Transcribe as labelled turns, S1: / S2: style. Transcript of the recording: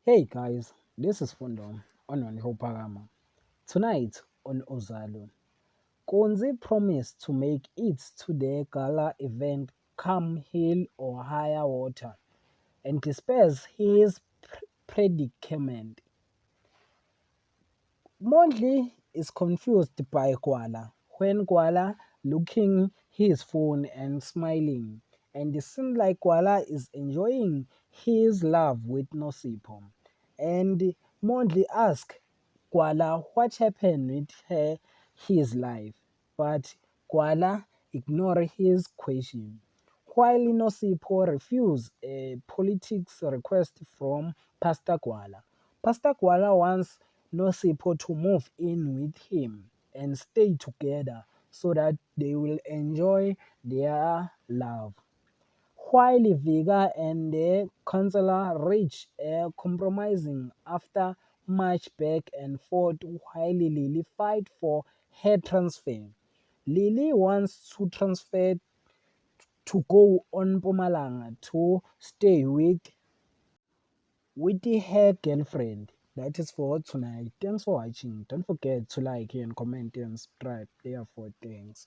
S1: Hey guys, this is Fundo on Hopagama. Tonight on Uzalo, Konzi promised to make it to the gala event come hill or higher water and despairs his predicament. Mondli is confused by Kuala when Kuala looking his phone and smiling, and it seems like Kuala is enjoying his love with Nosipo. And Mondli asks Kuala what happened with his life, but Kuala ignores his question. While Nosipo refused a politics request from Pastor Kuala. Pastor Kuala wants Nosipo to move in with him and stay together so that they will enjoy their love. While Vega and the counselor reach a compromising after much back and forth while Lily fight for her transfer. Lily wants to transfer to go on Pumalanga to stay with her girlfriend. That is for tonight. Thanks for watching. Don't forget to like and comment and subscribe. Therefore, thanks.